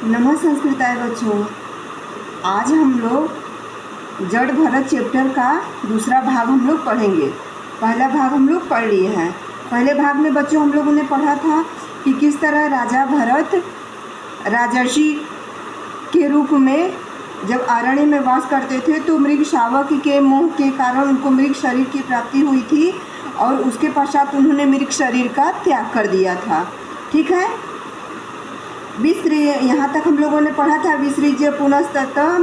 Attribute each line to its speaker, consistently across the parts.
Speaker 1: नमः संस्कृताय बच्चों। आज हम लोग जड़ भरत चैप्टर का दूसरा भाग हम लोग पढ़ेंगे। पहला भाग हम लोग पढ़ लिए हैं। पहले भाग में बच्चों हम लोगों ने पढ़ा था कि किस तरह राजा भरत राजर्षि के रूप में जब अरण्य में वास करते थे तो मृग शावक के मोह के कारण उनको मृग शरीर की प्राप्ति हुई थी और उसके पश्चात उन्होंने मृग शरीर का त्याग कर दिया था। ठीक है, यहाँ तक हम लोगों ने पढ़ा था। विसृज्य पुनस्ततः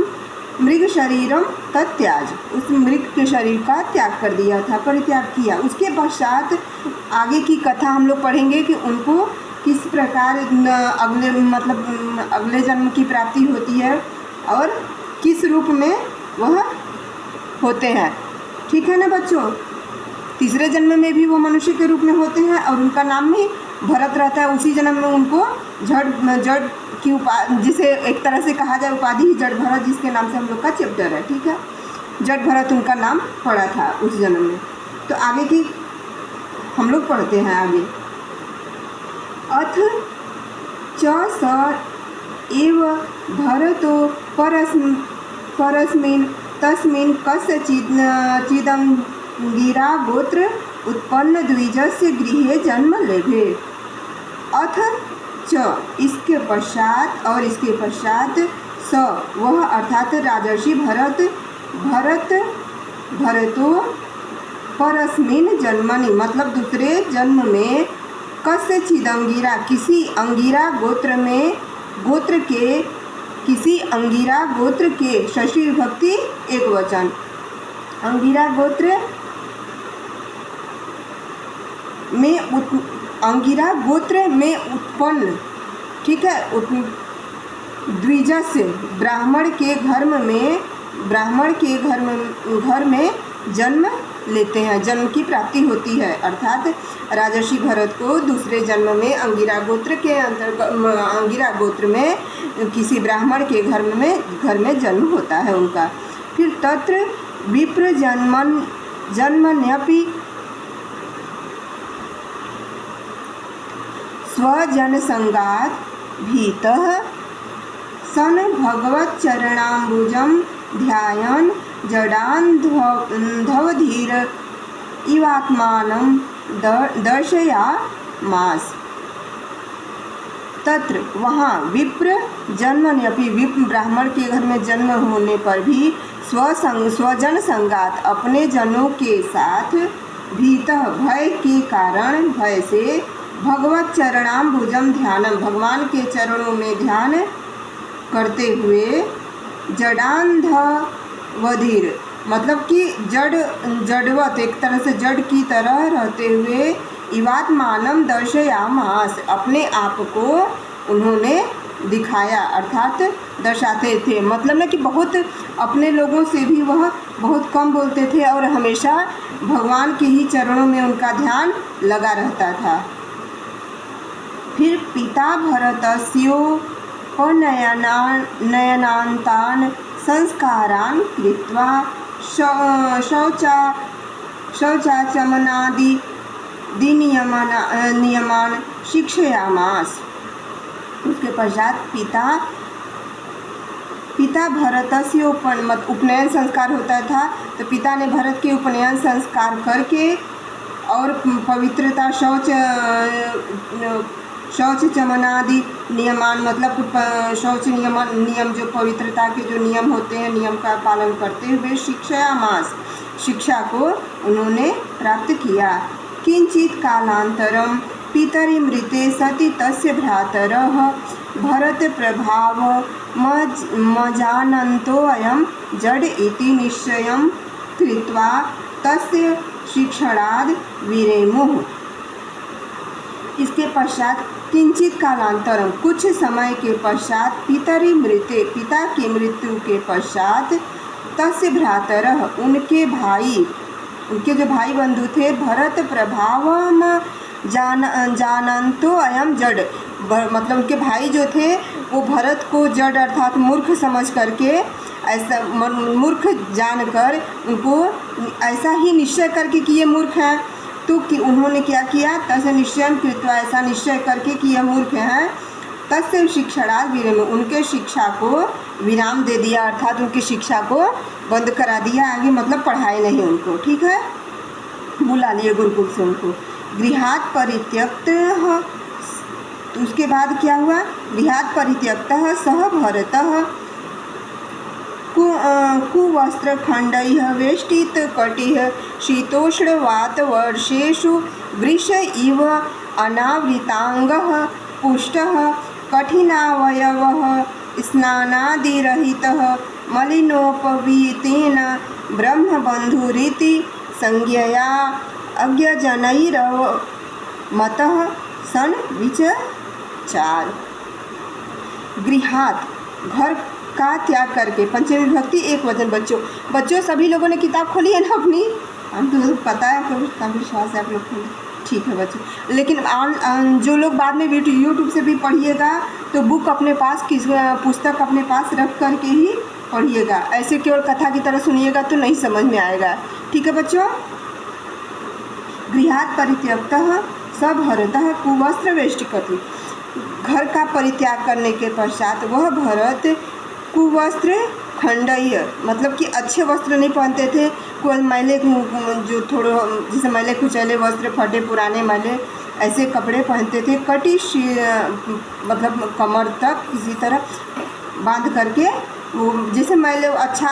Speaker 1: मृग शरीरम तत्याज, उस मृग के शरीर का त्याग कर दिया था, परित्याग किया। उसके पश्चात आगे की कथा हम लोग पढ़ेंगे कि उनको किस प्रकार अगले जन्म की प्राप्ति होती है और किस रूप में वह होते हैं। ठीक है ना बच्चों। तीसरे जन्म में भी वो मनुष्य के रूप में होते हैं और उनका नाम भी भरत रहता है। उसी जन्म में उनको जड़ की जिसे एक तरह से कहा जाए उपाधि ही जड़ भरत, जिसके नाम से हम लोग का चैप्टर है। ठीक है, जड़ भरत उनका नाम पड़ा था उस जन्म में। तो आगे की हम लोग पढ़ते हैं आगे। अथ च स एव भरतो परस्मिन् तस्मिन् कस्यचिदं गिरा गोत्र उत्पन्न द्विजस्य गृहे जन्म लेभे। अथ च, इसके पश्चात और इसके पश्चात स, वह अर्थात राजर्षि भरतो परस्मिन् जन्मनि, मतलब दूसरे जन्म में कस्यचिद अंगिरा, किसी अंगिरा गोत्र के षष्ठी विभक्ति एक वचन, अंगिरा गोत्र में उत्पन्न, ठीक है, द्विजस्य ब्राह्मण के घर में जन्म लेते हैं, जन्म की प्राप्ति होती है। अर्थात राजर्षि भरत को दूसरे जन्म में अंगिरा गोत्र में किसी ब्राह्मण के घर में जन्म होता है उनका। फिर तत्र विप्र जन्मन्यपि स्वजनसंगात भीतः सन भगवच्चरणाम्बुजं ध्यायन् जडान्धवधीर इवात्मानं दर्शयामास। तत्र, वहाँ, विप्र जन्मन्यपि, विप्र ब्राह्मण के घर में जन्म होने पर भी स्वजन संगात, अपने जनों के साथ, भीतः, भय के कारण, भय से, भगवत चरणाम्बुजम ध्यानम, भगवान के चरणों में ध्यान करते हुए, जडान्धवधीर, मतलब कि जड़वत, एक तरह से जड़ की तरह रहते हुए, इवात्मानम दर्शयामास, अपने आप को उन्होंने दिखाया, अर्थात दर्शाते थे। मतलब ना कि बहुत अपने लोगों से भी वह बहुत कम बोलते थे और हमेशा भगवान के ही चरणों में उनका ध्यान लगा रहता था। फिर पिता भरतस्योपनयनान्तान् संस्कारान् कृत्वा शौचाचमनादि नियमान् शिक्षयामास। उसके पश्चात पिता भरतस्य उपनयन संस्कार होता था, तो पिता ने भरत के उपनयन संस्कार करके और पवित्रता शौच चमनादि नियमान, मतलब शौच नियम जो पवित्रता के जो नियम होते हैं, नियम का पालन करते हुए शिक्षयामास, शिक्षा को उन्होंने प्राप्त किया। किंचित कालांतरम पितरि मृते सति तस्य भ्रातरः भरत प्रभाव मजानन्तो अयं जड इति निश्चयं कृत्वा तस्य शिक्षणाद विरेमुः। इसके पश्चात किंचित कालांतरम, कुछ समय के पश्चात, पितरि मृते, पिता की मृत्यु के पश्चात, तस्य भ्रातरः, उनके जो भाई बंधु थे, भरत प्रभावम जानन्तो अयम जड़, मतलब उनके भाई जो थे वो भरत को जड़ अर्थात मूर्ख समझ करके, ऐसा मूर्ख जानकर उनको ऐसा ही निश्चय करके कि ये मूर्ख हैं, तो कि उन्होंने क्या किया, तस्य निश्चय कृत्वा, ऐसा निश्चय करके कि यह मूर्ख हैं, तस्य शिक्षणात् विरम, उनके शिक्षा को विराम दे दिया, अर्थात उनकी शिक्षा को बंद करा दिया, आगे मतलब पढ़ाए नहीं उनको, ठीक है, बुला लिए गुरुकुल से उनको। गृहात् परित्यक्तः, तो उसके बाद क्या हुआ, गृहात् परित्यक्तः सह भरतः कुवस्त्रखण्डैः वेष्टितकटिः शीतोष्णवातवर्षेषु वृष इव अनावृताङ्गः पुष्टः कठिनावयवः स्नानादिरहितः मलिनोपवीतेन ब्रह्मबन्धुरिति संज्ञया अज्ञजनैरवमतः सन् विचचार। गृहात्, घर का त्याग करके, पंचमी विभक्ति एक वचन। बच्चों सभी लोगों ने किताब खोली है ना अपनी, हम तो पता है आपको, काफ़ी विश्वास है आप लोग खोली, ठीक है बच्चों। लेकिन जो लोग बाद में यूट्यूब से भी पढ़िएगा तो बुक अपने पास, पुस्तक अपने पास रख कर के ही पढ़िएगा, ऐसे केवल कथा की तरह सुनिएगा तो नहीं समझ में आएगा, ठीक है बच्चों। गृहात् परित्यक्तः स भरतः कुवस्त्र वेष्टिकति, घर का परित्याग करने के पश्चात वह भरत कुवस्त्र खंडय, मतलब कि अच्छे वस्त्र नहीं पहनते थे, कोई मैले, जो थोड़े जैसे मैले कुचैले वस्त्र, फटे पुराने मैले ऐसे कपड़े पहनते थे, कटी मतलब कमर तक किसी तरह बांध करके, वो जैसे मैले अच्छा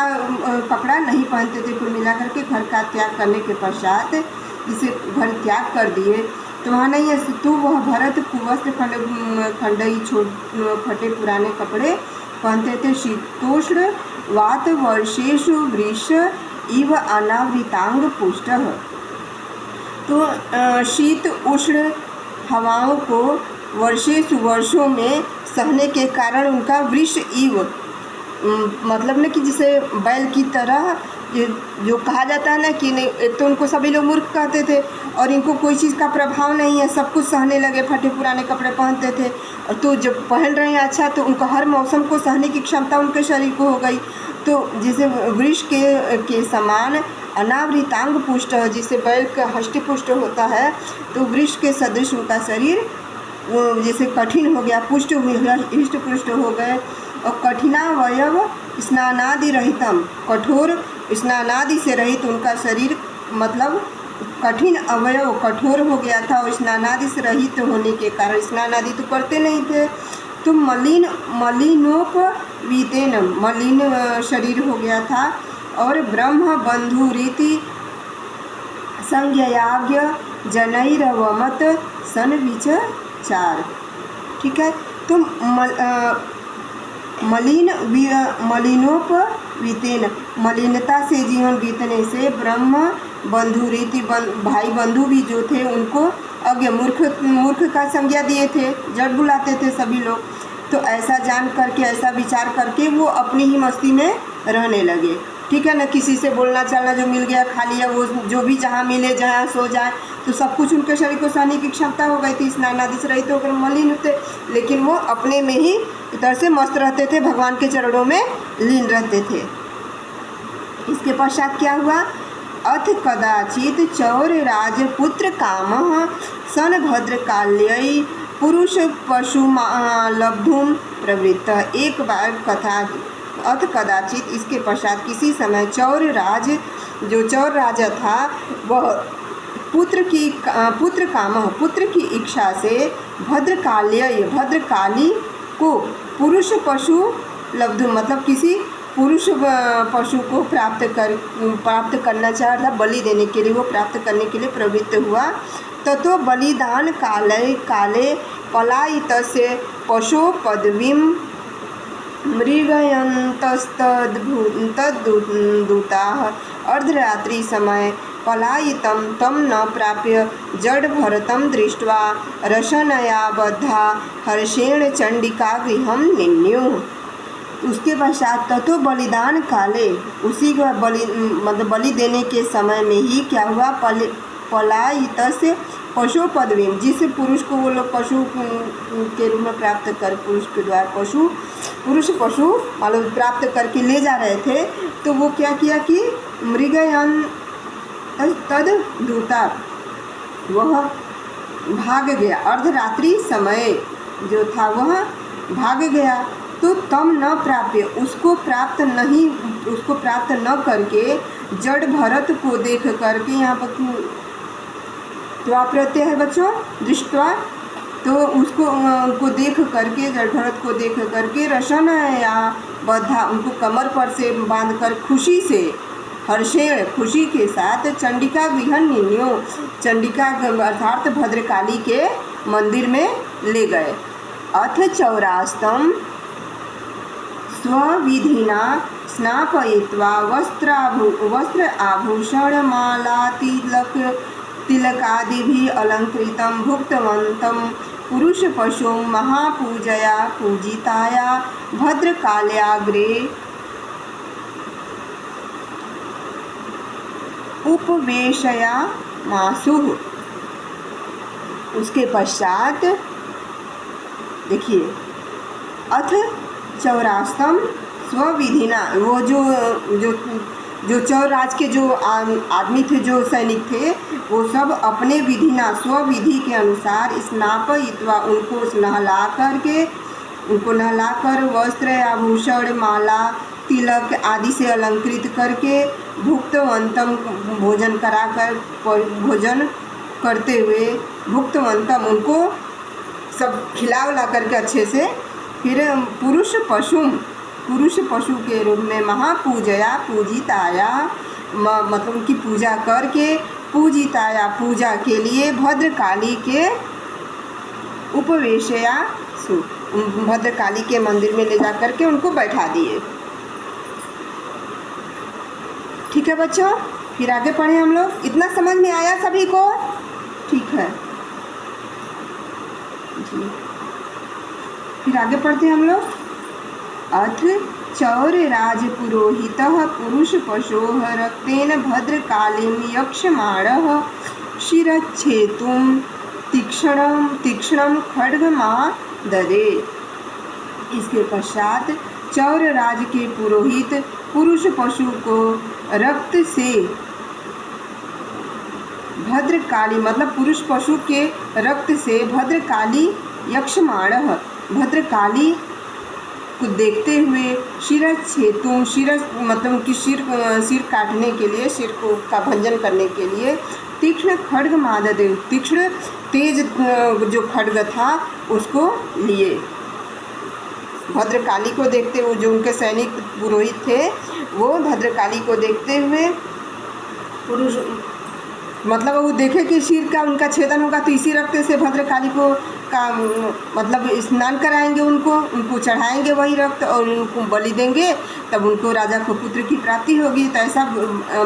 Speaker 1: कपड़ा नहीं पहनते थे। कुल मिला करके घर का त्याग करने के पश्चात जिसे घर त्याग कर दिए तो वहाँ नहीं है, तो वह भरत कुवस्त्र खंडई फटे पुराने कपड़े पहनते थे, शीतोष्ण वात वर्षेषु वृष इव अनावृतांग पुष्टः, तो शीत उष्ण हवाओं को वर्षों में सहने के कारण उनका वृष इव, मतलब ना कि जिसे बैल की तरह, जो कहा जाता है ना कि नहीं, एक तो उनको सभी लोग मूर्ख कहते थे और इनको कोई चीज़ का प्रभाव नहीं है, सब कुछ सहने लगे, फटे पुराने कपड़े पहनते थे, और तो जब पहन रहे हैं अच्छा तो उनका हर मौसम को सहने की क्षमता उनके शरीर को हो गई। तो जैसे वृक्ष के समान अनावृतांग पुष्ट, जिसे बैल का हष्टि पुष्ट होता है, तो वृक्ष के सदृश उनका शरीर वो जैसे कठिन हो गया, पुष्ट हृष्ट पुष्ट हो गए। और कठिनावयव स्नानादि रहितम, कठोर स्नानादि से रहित उनका शरीर, मतलब कठिन अवयव कठोर हो गया था, और स्नानादि से रहित होने के कारण, स्नानादि तो करते नहीं थे, तो मलिनोपवीतेन, मलिन शरीर हो गया था। और ब्रह्म बंधु रीति संज्ञयाज्ञ जनैरवमत सन विचचार, ठीक है। तो मलिनोपवीतेन, मलिनता से जीवन बीतने से, ब्रह्म बंधु रीति, भाई बंधु भी जो थे उनको अज्ञ मूर्ख का संज्ञा दिए थे, जड़ बुलाते थे सभी लोग। तो ऐसा जान करके, ऐसा विचार करके वो अपनी ही मस्ती में रहने लगे, ठीक है ना। किसी से बोलना चालना जो मिल गया खा लिया, वो जो भी जहाँ मिले जहाँ सो जाए, तो सब कुछ उनके शरीर को सहने की क्षमता हो गई थी, स्नानादि से रहित होकर मलिन थे, लेकिन वो अपने में ही इधर से मस्त रहते थे, भगवान के चरणों में लीन रहते थे। इसके पश्चात क्या हुआ, अथ कदाचित चौर राजपुत्र कामः सन भद्रकाल्यै पुरुष पशु लब्धुम प्रवृत्त। एक बार कथा, अथ कदाचित, इसके पश्चात किसी समय चौर राज, जो चौर राजा था, वह पुत्र की इच्छा से भद्रकाली को पुरुष पशु लब्धुम, मतलब किसी पुरुष पशु को प्राप्त करना चाह रहा, बलि देने के लिए, वो प्राप्त करने के लिए प्रवृत्त हुआ। ततो बलिदान काले पलायितस्य पशो पदवीं मृगयन्तस्तद्दूताः अर्धरात्रि समय पलायितं तं न प्राप्य जड भरतं दृष्ट्वा रशनया बद्धा हर्षेण चंडिका गृहं निन्युः। उसके पश्चात ततो बलिदान काले, उसी का बलि देने के समय में ही क्या हुआ, पलायितस्य पशु पदवी, जिस पुरुष को वो लोग पशु के रूप में प्राप्त कर, पुरुष के द्वारा पुरुष पशु मालूम प्राप्त करके ले जा रहे थे, तो वो क्या किया कि मृगयन तद दूता, वह भाग गया। अर्धरात्रि समय जो था वह भाग गया। तो तम न प्राप्य, उसको प्राप्त न करके जड़ भरत को देख करके, यहाँ पर त्वा प्रत्यय है बच्चों, दृष्टवा, तो उसको देख करके, जड़ भरत को देख करके रशन या बद्धा, उनको कमर पर से बांधकर खुशी से, हर्षेण खुशी के साथ, चंडिका विहन्निन्यो, चंडिका अर्थात भद्रकाली के मंदिर में ले गए। अथ चौरास्तम स्वविधिना स्नापयित्वा वस्त्र आभूषणमाला तिलकादिभिः अलंकृतं भुक्तवन्तं पुरुष पशु महापूजया पूजिताया भद्रकाल्याग्रे उपवेशया मासुः। उसके पश्चात देखिए, अथ चौरास्तम स्वविधिना, वो जो चौराज के जो आदमी थे, जो सैनिक थे, वो सब अपने विधिना, स्वविधि के अनुसार, स्नापयित्वा, उनको नहलाकर वस्त्र आभूषण माला तिलक आदि से अलंकृत करके, भुक्तवंतम, भोजन कराकर, भोजन करते हुए, भुक्तवंतम, उनको सब खिला उला करके अच्छे से, फिर पुरुष पशु के रूप में महापूजया पूजिताया, मतलब उनकी पूजा करके, पूजिताया, पूजा के लिए, भद्रकाली के उपवेशया सु, भद्रकाली के मंदिर में ले जा करके उनको बैठा दिए। ठीक है बच्चों, फिर आगे पढ़े हम लोग। इतना समझ में आया सभी को? ठीक है जी, फिर आगे पढ़ते हैं हम लोग। अथ चौरराज पुरोहितः पुरुष पशोः रक्तेन भद्रकालीं यक्ष्यमाणः शिरच्छेतुं तीक्ष्णं खड्गमाददे। इसके पश्चात चौरराज के पुरोहित पुरुष पशु को रक्त से, भद्रकाली मतलब पुरुष पशु के रक्त से, भद्रकाली यक्ष्यमाणः, भद्रकाली को देखते हुए, शिरच्छेतुं, शिरस मतलब उनकी सिर काटने के लिए, सिर को का भंजन करने के लिए, तीक्ष्ण खड्ग माददे, तीक्ष्ण तेज जो खड्ग था उसको लिए। भद्रकाली को देखते हुए, जो उनके सैनिक पुरोहित थे, वो भद्रकाली को देखते हुए, पुरुष मतलब वो देखे कि सिर का उनका छेदन होगा, तो इसी रक्त से भद्रकाली को का मतलब स्नान कराएंगे, उनको चढ़ाएंगे वही रक्त, और उनको बलि देंगे, तब उनको राजा को पुत्र की प्राप्ति होगी। तो ऐसा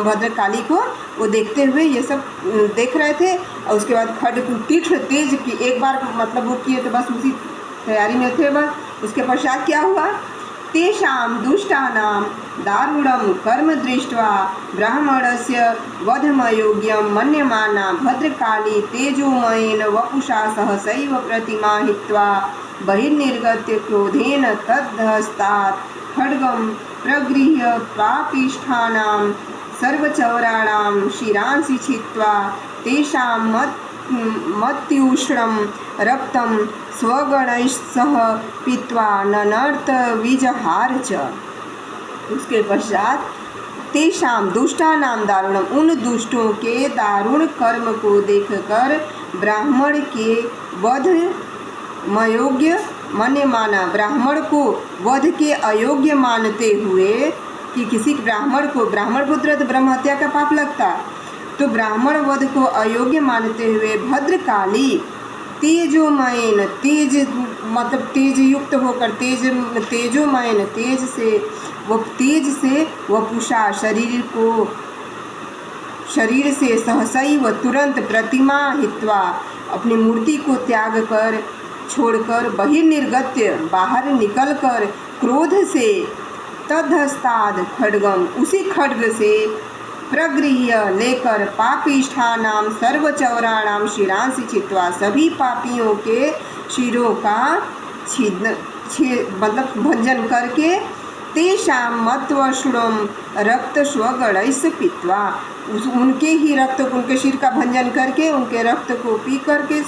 Speaker 1: भद्रकाली को वो देखते हुए ये सब देख रहे थे। और उसके बाद खड्ग तीक्ष्ण तेज की एक बार मतलब वो किए, तो बस उसी तैयारी में थे बस। उसके पश्चात क्या हुआ? तेषां दुष्टानां दारुणं कर्म दृष्ट्वा ब्राह्मणस्य वधमयोग्यं मन्यमाना भद्रकाली तेजोमयेन वपुषा सहसैव प्रतिमा हित्वा बहिर्निर्गत्य क्रोधेन तद्धस्तात् खड्गं प्रगृह्य पापिष्ठानां सर्वचौराणां शिरांसि छित्त्वा तेषां मत्युष्णं रक्तं स्वगणैः सह पीत्वा ननर्त विजहार च। उसके पश्चात तेषां दुष्टानां दारुणम, उन दुष्टों के दारुण कर्म को देखकर ब्राह्मण के वध मयोग्य मन्य माना, ब्राह्मण को वध के अयोग्य मानते हुए कि किसी ब्राह्मण पुत्र तो ब्रह्म हत्या का पाप लगता, तो ब्राह्मण वध को अयोग्य मानते हुए भद्रकाली तेजोमयन, तेज मतलब तेज युक्त होकर, तेजोमयन, तेज से वपुषा, शरीर से सहसैव तुरंत प्रतिमा हित्वा, अपनी मूर्ति को त्याग कर छोड़कर बहिर्निर्गत्य, बाहर निकलकर, क्रोध से तद्धस्ताद खड्गम, उसी खड्ग से प्रगृह्य लेकर पापिष्ठानां सर्वचौराणां शिरांसि छित्त्वा, सभी पापियों के शिरों का मतलब भंजन करके, तेषां मत्वष्णं रक्त स्वगणैः पीत्वा, उनके ही रक्त, उनके सिर का भंजन करके, उनके रक्त को पी करके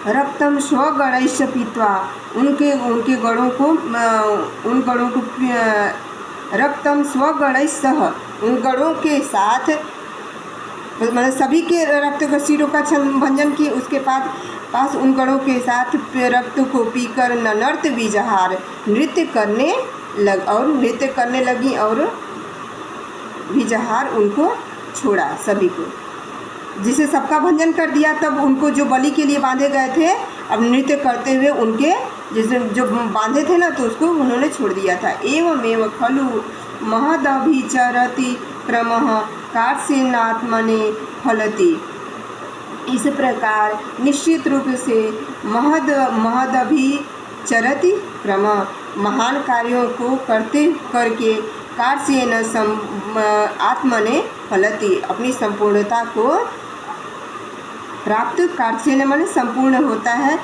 Speaker 1: रक्तम स्वगणैश्च पीत्वा, उनके गणों को उन गणों को रक्तम स्वगणैश्च, उन गणों के साथ, मतलब सभी के रक्त का शिरों का भंजन किए, उसके पास उन गणों के साथ रक्त को पीकर ननर्त बीजहार, नृत्य करने लगी और बीजहार उनको छोड़ा सभी को। जिसे सबका भंजन कर दिया, तब उनको जो बलि के लिए बांधे गए थे, अब नृत्य करते हुए उनके जिसे जो बांधे थे ना, तो उसको उन्होंने छोड़ दिया था। एवमेव खलु महदभिचरति क्रमः कार्त्स्येनात्मने फलति। इस प्रकार निश्चित रूप से महदभिचरति क्रम, महान कार्यों को करके कार्त्स्येन आत्मने फलति, अपनी संपूर्णता को प्राप्त, कार्त्स्येन माने संपूर्ण होता है,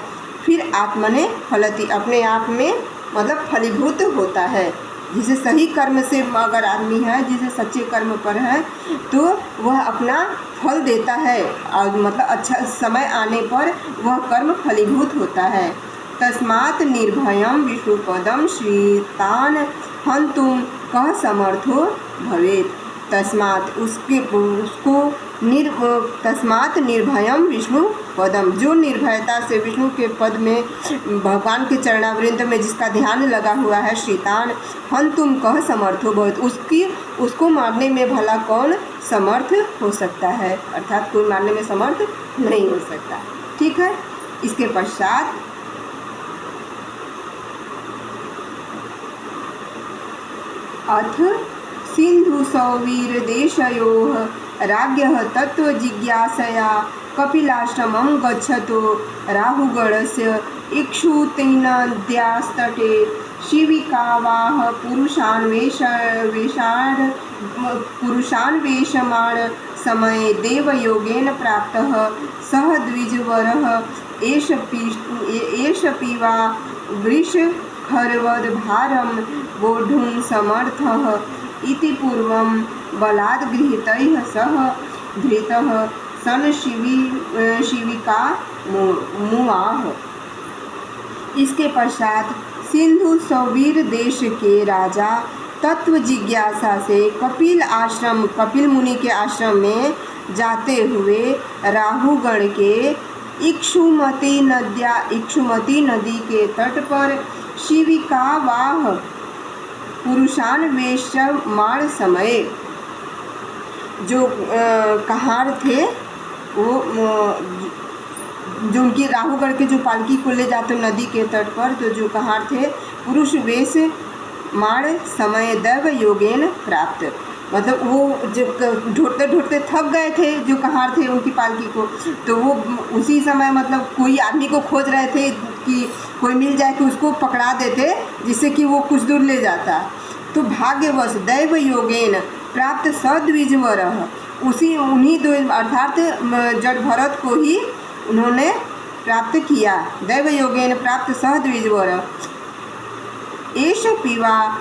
Speaker 1: फिर आत्मने फलति, अपने आप में मतलब फलीभूत होता है। जिसे सही कर्म से अगर आदमी है, जिसे सच्चे कर्म पर है, तो वह अपना फल देता है, और मतलब अच्छा समय आने पर वह कर्म फलीभूत होता है। तस्मात् निर्भयं विष्णुपदं श्रीतान् हन्तुं कः समर्थो भवेत्। तस्मात् निर्भयं विष्णु पदम, जो निर्भयता से विष्णु के पद में, भगवान के चरणावृंद में जिसका ध्यान लगा हुआ है, श्रीतान हन्तुं कः समर्थो भवेत्, उसको मारने में भला कौन समर्थ हो सकता है, अर्थात कोई मारने में समर्थ नहीं हो सकता। ठीक है। इसके पश्चात अथ सिंधु सौवीरदेशयोः राज्ञः तत्त्वजिज्ञासया कपिलाश्रमं गच्छतो राहुगणस्य इक्षुतैनद्यास्तटे शिविकावाह पुरुषान्वेषमाण समये देवयोगेन प्राप्तः सः द्विजवरः एष पीवा वृषखर्वद्भारं वोढुं समर्थः इति पूर्वं बलाद् गृहीतैः सह धृतः सन शिविका मुआह। इसके पश्चात सिंधु सौवीर देश के राजा तत्व जिज्ञासा से कपिल मुनि के आश्रम में जाते हुए राहुगण के इक्षुमती नदी के तट पर शिविकावाह पुरुषान्वेषमाण समय, जो कहार थे, वो जो उनकी राहुगढ़ के जो पालकी को ले जाते नदी के तट पर, तो जो कहार थे पुरुष वेश माण समय दैव योगेन प्राप्त, मतलब वो जब ढूंढते ढूंढते थक गए थे जो कहार थे उनकी पालकी को, तो वो उसी समय मतलब कोई आदमी को खोज रहे थे कि कोई मिल जाए कि उसको पकड़ा देते, जिससे कि वो कुछ दूर ले जाता। तो भाग्यवश दैव योगेन प्राप्त सद्विजवरः, उन्हीं दो अर्थात जड़ भरत को ही उन्होंने प्राप्त किया। दैव योगेन प्राप्त सद्विजवरः एष पीवा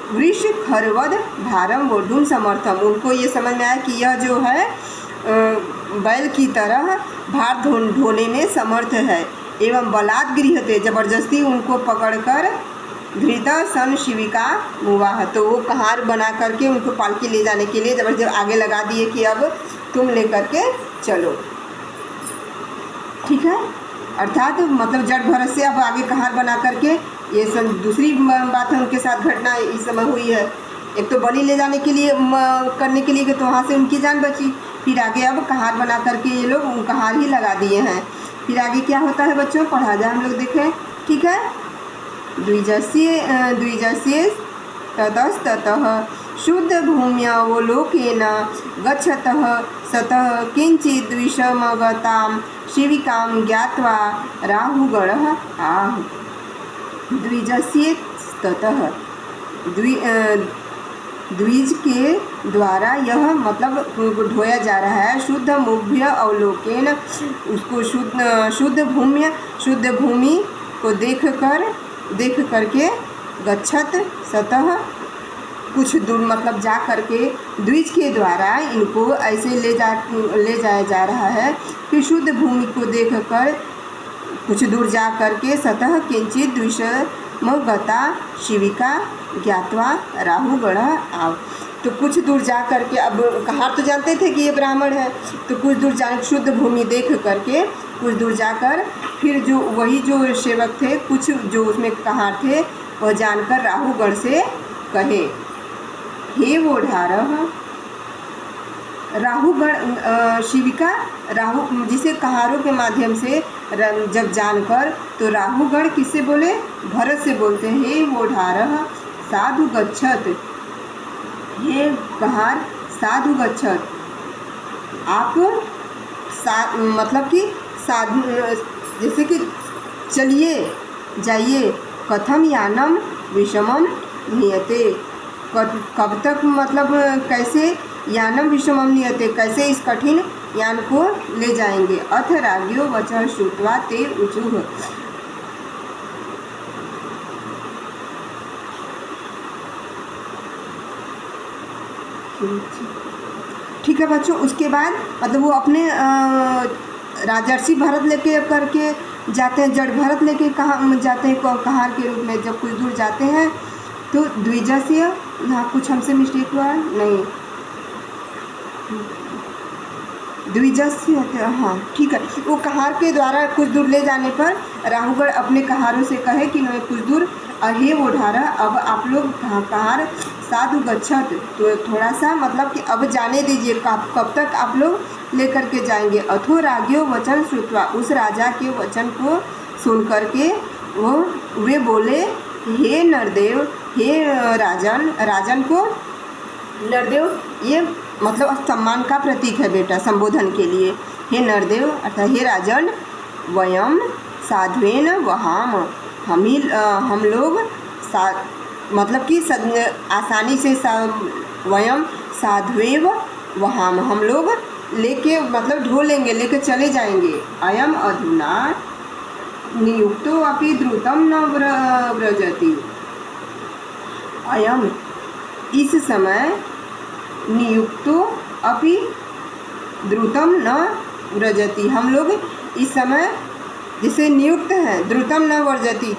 Speaker 1: वृषखर्वद भारम वोढुं समर्थम, उनको ये समझ में आया कि यह जो है बैल की तरह भार ढोने में समर्थ है। एवं बलात् गृह्यते, जबरदस्ती उनको पकड़कर धृता सन शिविका मुवाह, तो वो कहार बना करके उनको पालकी ले जाने के लिए जबरदस्ती आगे लगा दिए कि अब तुम ले करके चलो। ठीक है, अर्थात मतलब जड़ भरत से अब आगे कहार बना करके, ये सब दूसरी बात है उनके साथ घटना इस समय हुई है। एक तो बलि ले जाने के लिए करने के लिए, तो वहाँ से उनकी जान बची, फिर आगे अब कहार बना करके ये लोग कहार ही लगा दिए हैं। फिर आगे क्या होता है बच्चों, पढ़ा जाए हम लोग देखें। ठीक है। द्विजस्य ततस्ततः शुद्ध भूम्यावलोकेन गच्छतः सतः किंचित् विषमगतां शिविकां ज्ञात्वा राहुगणः आह। द्विजस्य ततः, द्विज के द्वारा यह मतलब ढोया जा रहा है। शुद्ध मुभ्य अवलोकेन, उसको शुद्ध भूमि को देख करके गच्छत सतह, कुछ दूर मतलब जा करके द्विज के द्वारा इनको ऐसे ले जाया जा रहा है। फिर शुद्ध भूमि को देखकर कुछ दूर जा करके सतः किंचित द्विषमगता शिविका ज्ञात्वा राहुगण आव। तो कुछ दूर जा करके, अब कहार तो जानते थे कि ये ब्राह्मण है, तो कुछ दूर जा शुद्ध भूमि देख करके कुछ दूर जाकर फिर जो वही जो सेवक थे, कुछ जो उसमें कहार थे, वह जानकर राहुगण से कहे, हे वोढारः। राहुगण शिविका, राहु जिसे कहारों के माध्यम से जब जानकर, तो राहुगण किससे बोले? भरत से बोलते हैं, हे वोढारः साधु गच्छत, हे कहार साधु गच्छत। आप मतलब कि साधु, जैसे कि चलिए जाइए, कथम यानम विषमम नियते, कब तक मतलब कैसे, यानम विषमम नियते, कैसे इस कठिन यान को ले जाएंगे। अथ राज्ञो वचः श्रुत्वा ते ऊचुः। ठीक है बच्चों, उसके बाद मतलब वो अपने राजर्षि भरत लेके करके जाते हैं, जड़ भरत लेके कहाँ जाते हैं कहार के रूप में। जब कुछ दूर जाते हैं तो द्विजस्य, यहाँ कुछ हमसे मिस्टेक हुआ नहीं, द्विजस्य, हाँ ठीक है। वो कहार के द्वारा कुछ दूर ले जाने पर राहुगण अपने कहारों से कहे कि कुछ दूर, हे वोढारः, अब आप लोग कहार साधु गच्छत, तो थोड़ा सा मतलब कि अब जाने दीजिए, कब तक आप लोग लेकर के जाएंगे। अथो राज्ञो वचन श्रुत्वा, उस राजा के वचन को सुन करके वे बोले, हे नरदेव, हे राजन। राजन को नरदेव ये मतलब सम्मान का प्रतीक है बेटा, संबोधन के लिए। हे नरदेव अर्थात हे राजन, वयम साध्वेन वहाम, हम लोग मतलब कि आसानी से वयम साध्वेव वहाम, हम लोग लेके मतलब ढो लेंगे, लेके चले जाएंगे। अयम अधुना नियुक्तो अपि द्रुतम न व्रजति, अयम इस समय, नियुक्तो अपि द्रुतम न व्रजति, हम लोग इस समय जिसे नियुक्त है, द्रुतम न व्रजति,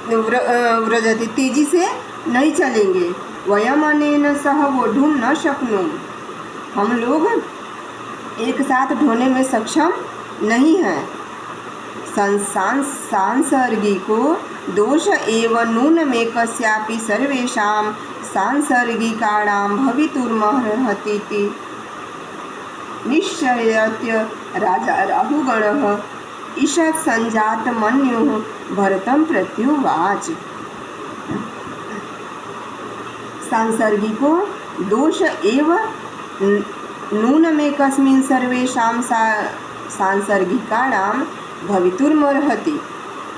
Speaker 1: तेजी से नहीं चलेंगे। वयम अनेन सह वोढुम न शक्नुम, हम लोग एक साथ ढोने में सक्षम नहीं हैं। सांसर्गिको दोष एव नून में कस्यापि सर्वेषां सांसर्गिकाणां भवितुर्मर्हतीति निश्चयत्य राजा राहुगणः ईषत् संजातमन्युः भरतं प्रत्युवाच। सांसर्गिको दोष एव नून में कस्मिन् सर्वेषां सांसर्गिकाणां भवितुर्मर्हति,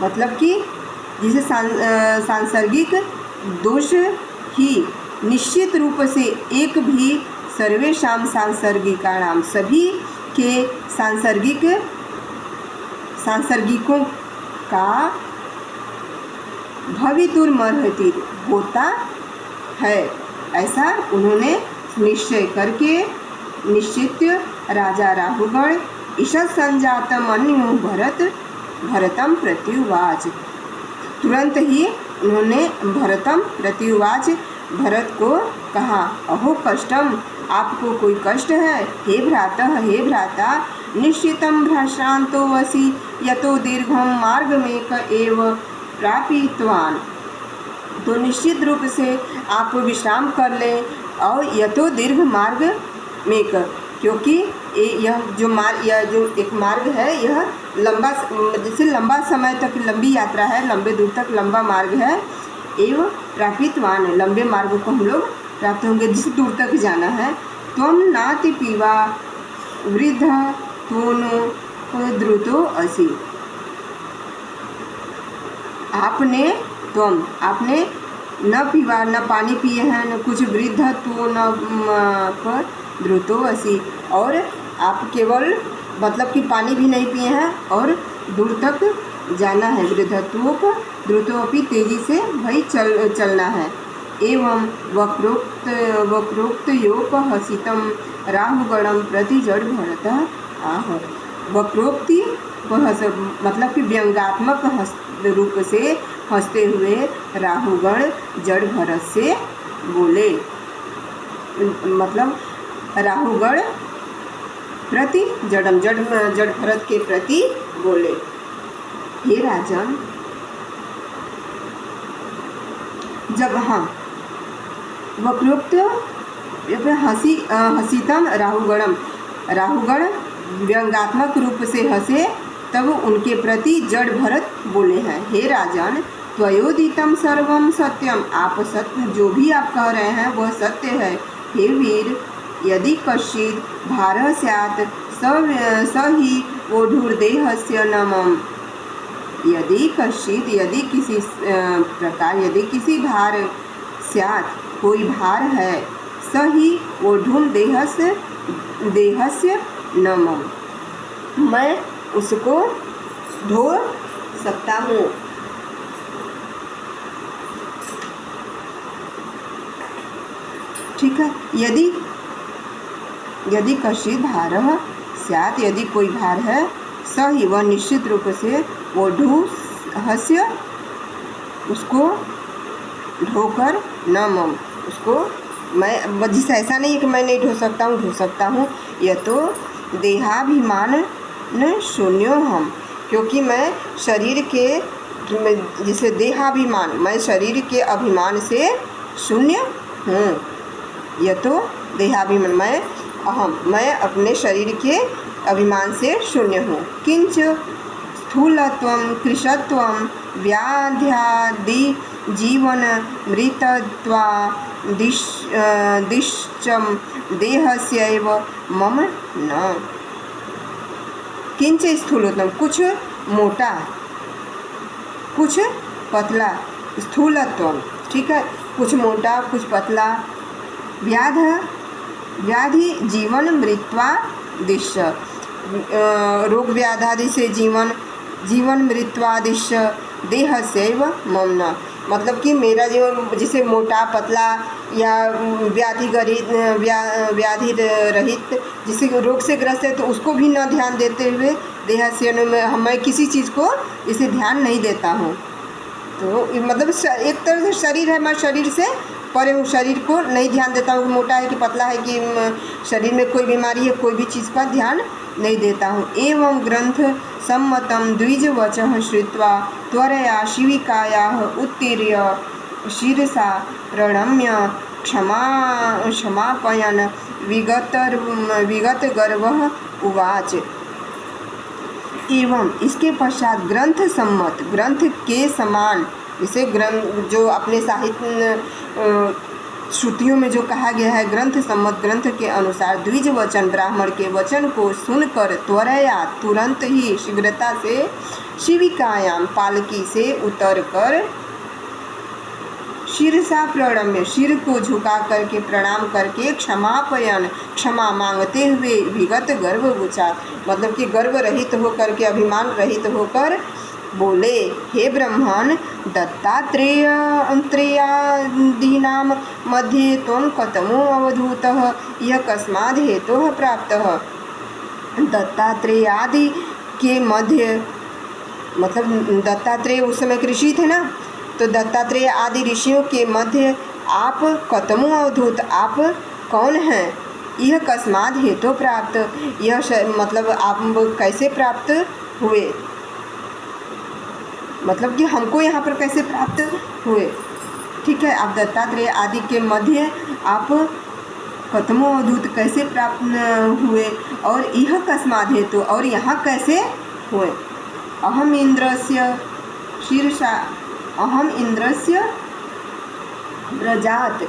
Speaker 1: मतलब कि जिसे सांसर्गिक दोष ही निश्चित रूप से एक भी सर्वेषां सांसर्गिकाणां, सभी के सांसर्गिकों का भवितुर्मर्हति होता है, ऐसा उन्होंने निश्चय करके निश्चित राजा राहुगण ईषत् संजातमन्युः भरतम प्रत्युवाच, तुरंत ही उन्होंने भरतम प्रत्युवाच, भरत को कहा, अहो कष्टम, आपको कोई कष्ट है? हे भ्रातः, हे भ्राता, निश्चितं भ्राश्रांतो वसि यतो दीर्घम मार्गमेक एव प्रापितवान, तो निश्चित रूप से आप विश्राम कर लें, और यतो दीर्घ मार्ग मेक, क्योंकि यह जो एक मार्ग है, यह लंबा, जैसे लंबा समय तक लंबी यात्रा है, लंबे दूर तक लंबा मार्ग है। एवं प्रापितवान, लंबे मार्ग को हम लोग प्राप्त होंगे, जिस दूर तक जाना है। त्वं नाति पीवा वृद्ध त्वनो द्रुतो असि, आपने न पीवा, न पानी पिए हैं, न कुछ, वृद्ध तो न द्रुतो असि, और आप केवल मतलब कि पानी भी नहीं पिए हैं और दूर तक जाना है। वृद्धत्वोप द्रुतोपि, तेजी से भाई चलना है। एवं वक्रोक्तयोपहसितं राहुगणं प्रति जड़ भरत आह, वक्रोक्ति मतलब कि व्यंग्यात्मक रूप से हंसते हुए राहुगण जड़ भरत से बोले। मतलब राहुगण प्रति जड़ भरत के प्रति बोले, हे राजन, जब हम वक्रोक्त हसीतम राहुगण व्यंग्यात्मक रूप से हंसे तब उनके प्रति जड़ भरत बोले हैं, हे राजन, त्वयोदितम सर्वम सत्यम, आप सत्य जो भी आप कह रहे हैं वह सत्य है। हे वीर, यदि कश्चित् भारः स्यात् स हि वोढुर्देहस्य न मम। यदि किसी प्रकार यदि किसी भार स्यात् कोई भार है, स ही वोढुम देहस्य न मम, मैं उसको ढो सकता हूँ। ठीक है। यदि कश्चित् भारः स्यात्, यदि कोई भार है, स ही वह निश्चित रूप से वोढुहस्य उसको ढोकर न मम, उसको मैं जिस ऐसा नहीं है कि मैं नहीं ढो सकता हूँ। यह तो देहाभिमान न शून्यो हम, क्योंकि मैं शरीर के जिसे देहाभिमान, मैं शरीर के अभिमान से शून्य हूँ। यह तो देहाभिमान मैं अपने शरीर के अभिमान से शून्य हूँ। किंच स्थूलत्वं कृशत्वं व्याध्यादि जीवन मृतत्वा दिश्चम देहस्यैव मम न। किंच स्थूलत्वं, कुछ मोटा कुछ पतला, स्थूलत्वं, ठीक है, कुछ मोटा कुछ पतला, व्याधि जीवन मृत्वा दिश, रोग व्याधादि से जीवन मृत्वादिश देहस्यैव मम न, मतलब कि मेरा जीवन जिसे मोटा पतला या व्याधि रहित जिसे रोग से ग्रस्त है तो उसको भी न ध्यान देते हुए देहस्य मैं किसी चीज़ को इसे ध्यान नहीं देता हूँ। तो मतलब एक तरह से शरीर है, मैं शरीर से परे हूँ, शरीर को नहीं ध्यान देता हूँ कि मोटा है कि पतला है कि शरीर में कोई बीमारी है, कोई भी चीज़ का ध्यान नहीं देता हूँ। एवं ग्रंथ सम्मतम द्विजवचः श्रुत्वा त्वरया शिविकायाः उत्तीर्य शिरसा प्रणम्य क्षमापयन् विगतगर्वः उवाच। एवं इसके पश्चात ग्रंथ सम्मत, ग्रंथ के समान, इसे ग्रंथ जो अपने साहित्य श्रुतियों में जो कहा गया है ग्रंथ सम्मत, ग्रंथ के अनुसार द्विज वचन ब्राह्मण के वचन को सुनकर त्वरया तुरंत ही शीघ्रता से शिविकायाम पालकी से उतरकर शिरसा प्रणम्य, सिर को झुका करके प्रणाम करके क्षमापयन, क्षमा मांगते हुए विगत गर्व उचार, मतलब कि गर्व रहित होकर के अभिमान रहित होकर बोले, हे ब्रह्मण, दत्तात्रेयादीनां मध्ये त्वं कथमो अवधूतः यः कस्माद् हेतोः प्राप्तः। दत्तात्रेय आदि के मध्य, मतलब दत्तात्रेय उस समय ऋषि थे ना, तो दत्तात्रेय आदि ऋषियों के मध्य आप कथमो अवधूत, आप कौन हैं? यह कस्माद् हेतु प्राप्त, यह मतलब आप कैसे प्राप्त हुए, मतलब कि हमको यहाँ पर कैसे प्राप्त हुए। ठीक है, आप दत्तात्रेय आदि के मध्य आप कथमो अवधूत कैसे प्राप्त हुए, और यह कस्माद् हेतु, और यहाँ कैसे हुए। अहम इंद्रस्य शीर्षा, अहम इंद्रस्य व्रजात,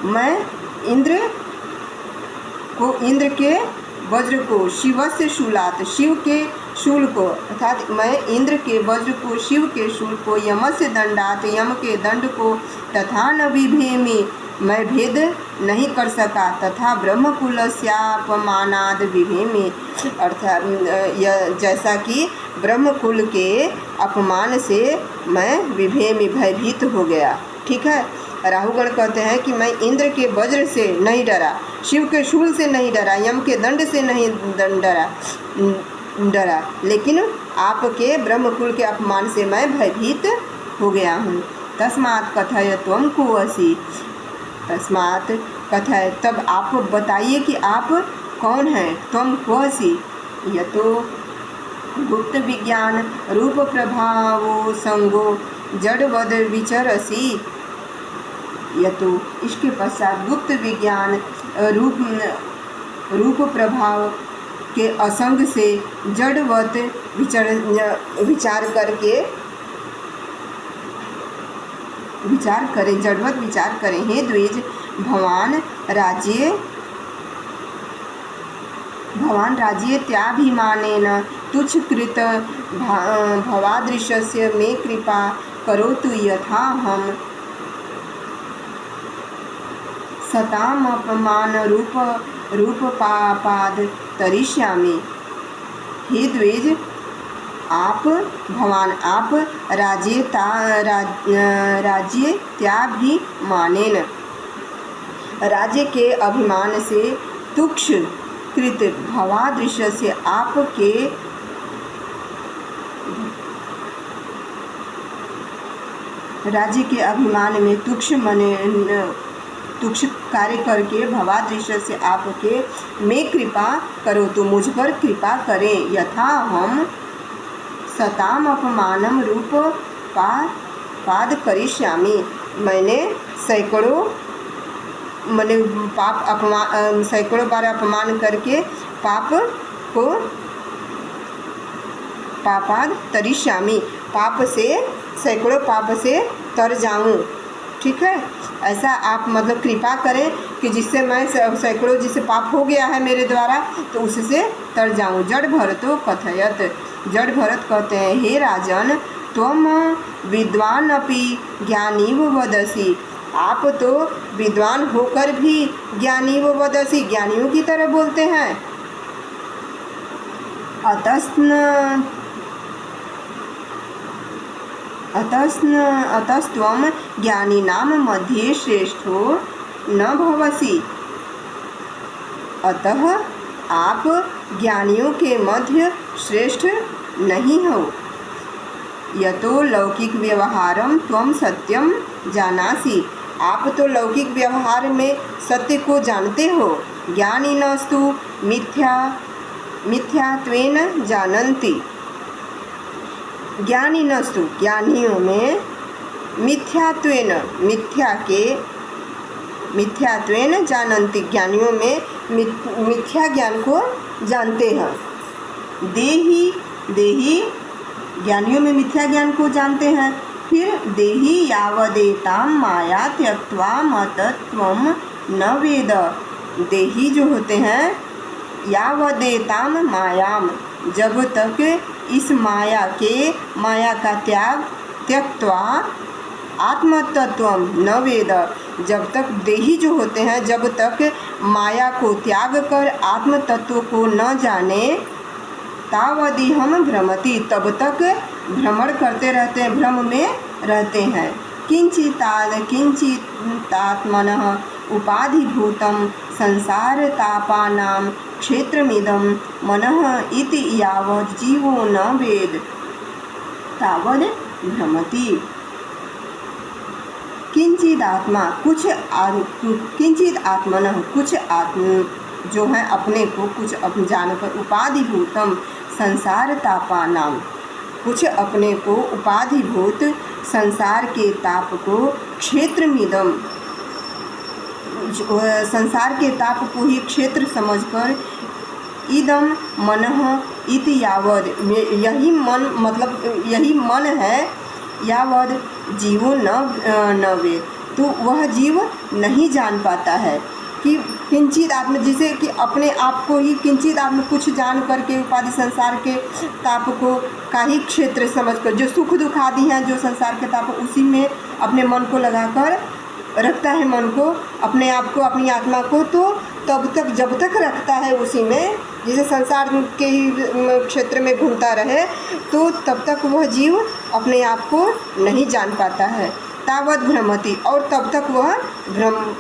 Speaker 1: मैं इंद्र के वज्र को, शिवस्य शूलात, शिव के शूल को, अर्थात मैं इंद्र के वज्र को, शिव के शूल को, यमस्य दंडात, यम के दंड को, तथा न विभेमि, मैं भेद नहीं कर सका, तथा ब्रह्मकुलस्यापमानाद विभेमि, अर्थात जैसा कि ब्रह्मकुल के अपमान से मैं विभेमि भयभीत हो गया। ठीक है, राहुगण कहते हैं कि मैं इंद्र के वज्र से नहीं डरा, शिव के शूल से नहीं डरा, यम के दंड से नहीं डरा, लेकिन आपके ब्रह्मकुल के अपमान से मैं भयभीत हो गया हूँ। तस्मात् कथय त्वं को असि, तस्मात् कथय, तब आप बताइए कि आप कौन हैं। त्वं को असि, यह तो गुप्त विज्ञान रूप प्रभावो संगो जड़वद विचरसी, यह तो इसके पश्चात गुप्त विज्ञान रूप प्रभाव के असंग से जड़वत विचार करें, जड़वत विचार करें। हे द्विज, भवान राज्ये त्याभिमानेन तुच्छकृत भवादृशस्य मे कृपा करोतु, यथा हम सतामपमान रूपपाद तरिष्यामि। हे द्विज, आप राज्य त्याभिमानेन, राज्य के अभिमान से तुक्ष कृत भवादृश्य से आपके राज्य के अभिमान में तुक्ष कार्य करके भवादृश्य से आपके में कृपा करो, तो मुझ पर कृपा करें। यथा हम सताम अपमानम रूप पाद करिष्यामि, मैंने सैकड़ों बार अपमान करके पापाद तरिष्यामि, सैकड़ों पाप से तर जाऊं। ठीक है, ऐसा आप मतलब कृपा करें कि जिससे मैं सैकड़ों जिससे पाप हो गया है मेरे द्वारा तो उससे तर जाऊं। जड़ भरतो कथयत, जड़ भरत कहते हैं, हे राजन, त्वम विद्वान अपि ज्ञानीव वदसि, आप तो विद्वान होकर भी ज्ञानीव वदसि, ज्ञानियों की तरह बोलते हैं। अतस्त्वं ज्ञानिनां मध्ये श्रेष्ठो न भवसि, अतः आप ज्ञानियों के मध्य श्रेष्ठ नहीं हो। यतो लौकिक व्यवहारम त्वं सत्यम जानासि, आप तो लौकिक व्यवहार में सत्य को जानते हो। ज्ञानिनस्तु मिथ्यात्वेन जानन्ति, ज्ञानिनस्तु ज्ञानियों में मिथ्यात्वेन जानन्ति, ज्ञानियों में मिथ्या ज्ञान को जानते हैं। देही ज्ञानियों में मिथ्या ज्ञान को जानते हैं। फिर देही यावदेतां माया त्यक्त्वा मतत्वं न वेद, देही जो होते हैं यावदेतां मायाम, जब तक इस माया का त्याग त्यक्त्वा आत्मतत्वम न वेद, जब तक देही जो होते हैं जब तक माया को त्याग कर आत्म तत्व को न जाने, तावदि हम भ्रमति, तब तक भ्रमण करते रहते हैं, भ्रम में रहते हैं। किंचितात्मनः उपाधिभूतं संसार तापानां क्षेत्रमिदं मनः इति यावत् जीवो न वेद तावद् भ्रमति। किंचित आत्मा किंचित आत्मनः, कुछ आत्म जो है अपने को कुछ अपने जानकर, उपाधिभूतम संसार तापानाम, कुछ अपने को उपाधिभूत संसार के ताप को, क्षेत्रमिदम संसार के ताप को ही क्षेत्र समझकर, इदम मनः इति यावद, यही मन मतलब यही मन है, यावद जीवो न वेद, तो वह जीव नहीं जान पाता है कि किंचित आत्म, जिसे कि अपने आप को ही किंचित आत्म कुछ जान करके उपाधि संसार के ताप को का ही क्षेत्र समझकर, जो सुख दुख आदि हैं जो संसार के ताप, उसी में अपने मन को लगाकर रखता है, मन को, अपने आप को, अपनी आत्मा को, तो तब तक जब तक रखता है उसी में, जिसे संसार के ही क्षेत्र में घूमता रहे, तो तब तक वह जीव अपने आप को नहीं जान पाता है। तावत भ्रमति, और तब तक वह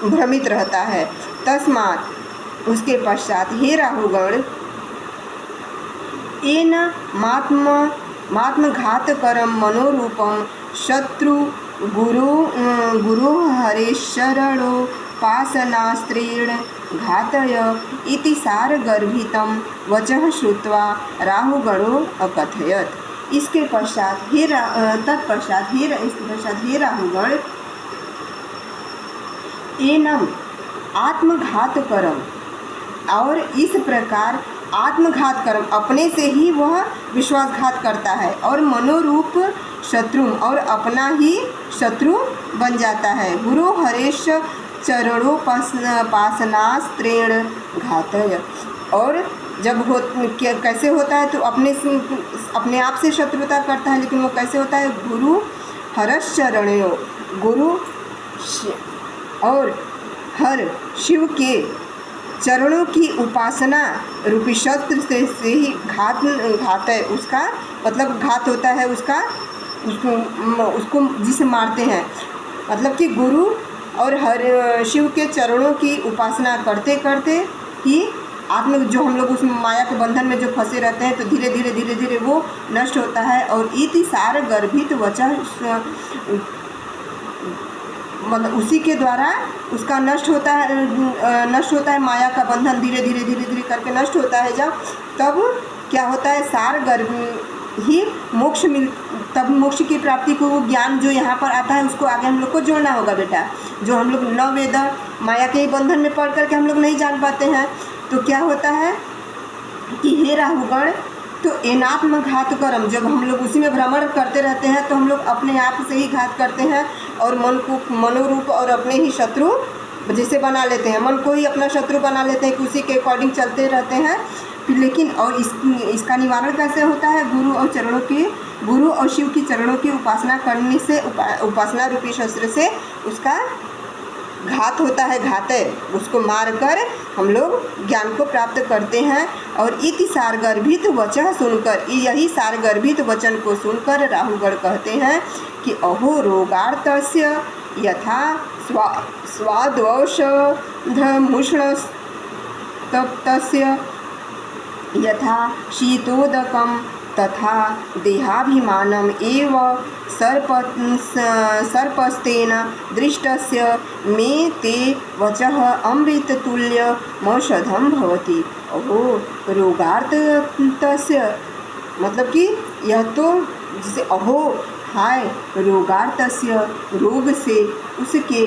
Speaker 1: भ्रमित रहता है। तस्मात्, उसके पश्चात, हे राहुगण, येन मात्मघातकरं मनोरूपं शत्रु गुरु हरेशरणोपासनास्त्रेण घातय इति सारगर्भितं वचः श्रुत्वा राहुगणो अकथयत्। इसके पश्चात हे राहुगण, एनम आत्मघातकरम, और इस प्रकार आत्मघात कर्म, अपने से ही वह विश्वासघात करता है, और मनोरूप शत्रु, और अपना ही शत्रु बन जाता है। गुरु हरेश चरणोपासनास्त्रेण घातय, और जब कैसे होता है तो अपने आप से शत्रुता करता है, लेकिन वो कैसे होता है? गुरु हरश चरणों, गुरु और हर शिव के चरणों की उपासना रूपी शस्त्र से ही घात है। उसका मतलब घात होता है उसको जिसे मारते हैं, मतलब कि गुरु और हर शिव के चरणों की उपासना करते करते ही आत्म, जो हम लोग उस माया के बंधन में जो फंसे रहते हैं, तो धीरे धीरे वो नष्ट होता है। और इति सार गर्भित वचः, मतलब उसी के द्वारा उसका नष्ट होता है माया का बंधन, धीरे धीरे करके नष्ट होता है। तब क्या होता है? सार गर्भ ही मोक्ष तब मोक्ष की प्राप्ति को, वो ज्ञान जो यहाँ पर आता है उसको आगे हम लोग को जोड़ना होगा बेटा। जो हम लोग नव वेद माया के बंधन में पढ़ करके हम लोग नहीं जान पाते हैं, तो क्या होता है कि हे राहुगण, तो एनात्म घात कर्म, जब हम लोग उसी में भ्रमण करते रहते हैं तो हम लोग अपने आप से ही घात करते हैं, और मन को मनोरूप और अपने ही शत्रु जैसे बना लेते हैं, मन को ही अपना शत्रु बना लेते हैं, उसी के अकॉर्डिंग चलते रहते हैं। फिर लेकिन और इसका निवारण कैसे होता है? गुरु और शिव की चरणों की उपासना करने से, उपासना रूपी शस्त्र से उसका घात होता है, उसको मारकर हम लोग ज्ञान को प्राप्त करते हैं। और इति सारगर्भित वचन सुनकर, यही सारगर्भित वचन को सुनकर राहुगण कहते हैं कि अहो रोगार्तस्य यथा स्वाद्वौषधमुष्णस्तप्तस्य यथा शीतोदकं तथा देहाभिमानम् एव सर्पस्तेन दृष्टस्य मे ते वचः अमृततुल्यमौषधं भवति। अहो रोगार्तस्य, मतलब कि यह तो जैसे अहो हाय रोगार्तस्य, रोग से उसके,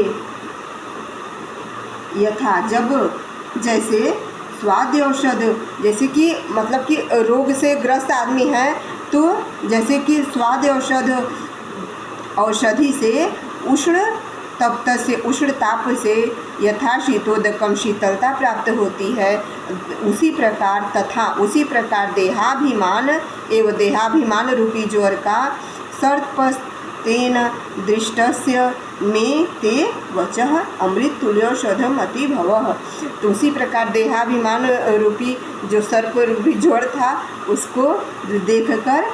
Speaker 1: यथा जब, जैसे स्वाद्य औषध, जैसे कि मतलब कि रोग से ग्रस्त आदमी है, तो जैसे कि स्वाद्य औषधि से उष्ण तप्त से, उष्ण ताप से यथा शीतोदकम, शीतलता प्राप्त होती है, उसी प्रकार देहाभिमान एवं देहाभिमान रूपी ज्वर का सर्पस्तेन दृष्टस्य मे ते वचः अमृततुल्यौषधम् अति भवः। तो उसी प्रकार देहाभिमान रूपी जो सर्प रूपी ज्वर था, उसको देखकर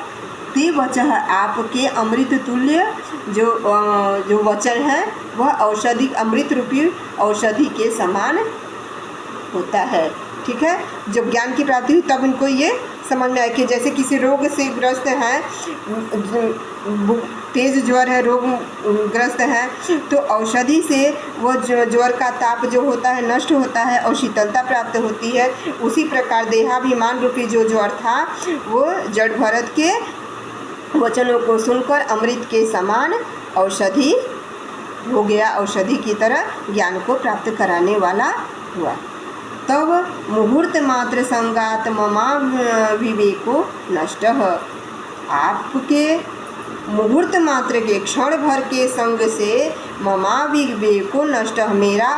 Speaker 1: ते वचः, आपके अमृत तुल्य जो वचन है वह औषधि, अमृत रूपी औषधि के समान होता है। ठीक है, जब ज्ञान की प्राप्ति हुई तब इनको ये समझ में आए कि जैसे किसी रोग से ग्रस्त हैं, तेज ज्वर है, रोग ग्रस्त है, तो औषधि से वो ज्वर का ताप जो होता है नष्ट होता है और शीतलता प्राप्त होती है। उसी प्रकार देहाभिमान रूपी जो ज्वर था वो जड़ भरत के वचनों को सुनकर अमृत के समान औषधि हो गया, औषधि की तरह ज्ञान को प्राप्त कराने वाला हुआ। तब मुहूर्त मात्र संगात ममा विवेको नष्ट, आपके मुहूर्त मात्र के क्षण भर के संग से ममा विवेको नष्ट, मेरा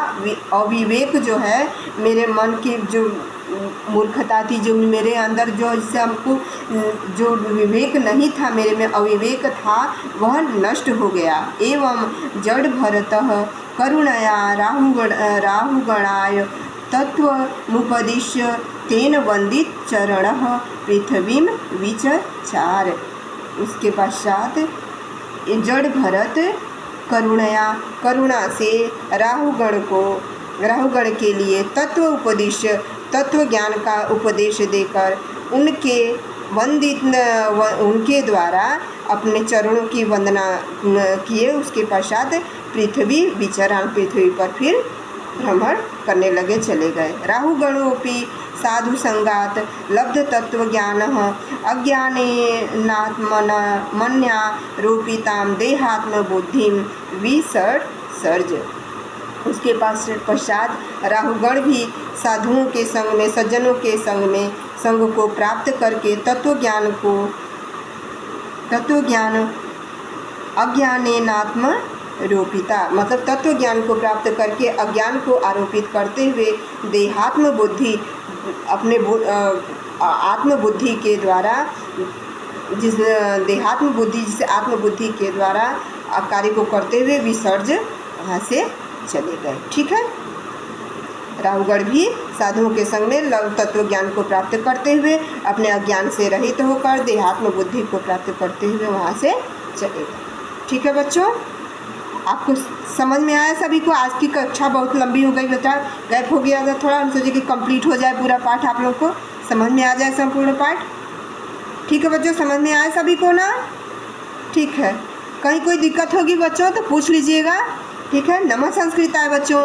Speaker 1: अविवेक जो है, मेरे मन की जो मूर्खता थी, जो मेरे अंदर जो जिससे हमको जो विवेक नहीं था, मेरे में अविवेक था, वह नष्ट हो गया। एवं जड़ भरतः करुणया राहुगणाय तत्वमुपदिश्य तेन वंदित चरणः पृथ्वीं विचचार। उसके पश्चात जड़ भरत करुणा से राहुगण के लिए तत्व ज्ञान का उपदेश देकर उनके द्वारा अपने चरणों की वंदना किए। उसके पश्चात पृथ्वी पर फिर भ्रमण करने लगे, चले गए। राहुगणोपि साधु संगात लब्ध तत्व ज्ञान अज्ञानेनात्मन्या रूपिताम देहात्म बुद्धि विसर्ज। उसके पश्चात राहुगण भी साधुओं के संग में, सज्जनों के संग को प्राप्त करके तत्व ज्ञान अज्ञानेनात्म रूपिता, मतलब तत्व ज्ञान को प्राप्त करके अज्ञान को आरोपित करते हुए देहात्म बुद्धि, अपने आत्मबुद्धि के द्वारा, जिसे आत्मबुद्धि के द्वारा कार्य को करते हुए विसर्ज वहाँ से चले गए। ठीक है, राहुगण भी साधुओं के संग में तत्व ज्ञान को प्राप्त करते हुए अपने अज्ञान से रहित होकर देहात्म बुद्धि को प्राप्त करते हुए वहाँ से चले गए। ठीक है बच्चों, आपको समझ में आया सभी को? आज की कक्षा बहुत लंबी हो गई बेटा, गैप हो गया था थोड़ा, हम सोचे कि कंप्लीट हो जाए पूरा पाठ, आप लोग को समझ में आ जाए संपूर्ण पाठ। ठीक है बच्चों, समझ में आया सभी को ना? ठीक है, कहीं कोई दिक्कत होगी बच्चों तो पूछ लीजिएगा। ठीक है, नमः संस्कृताय बच्चों।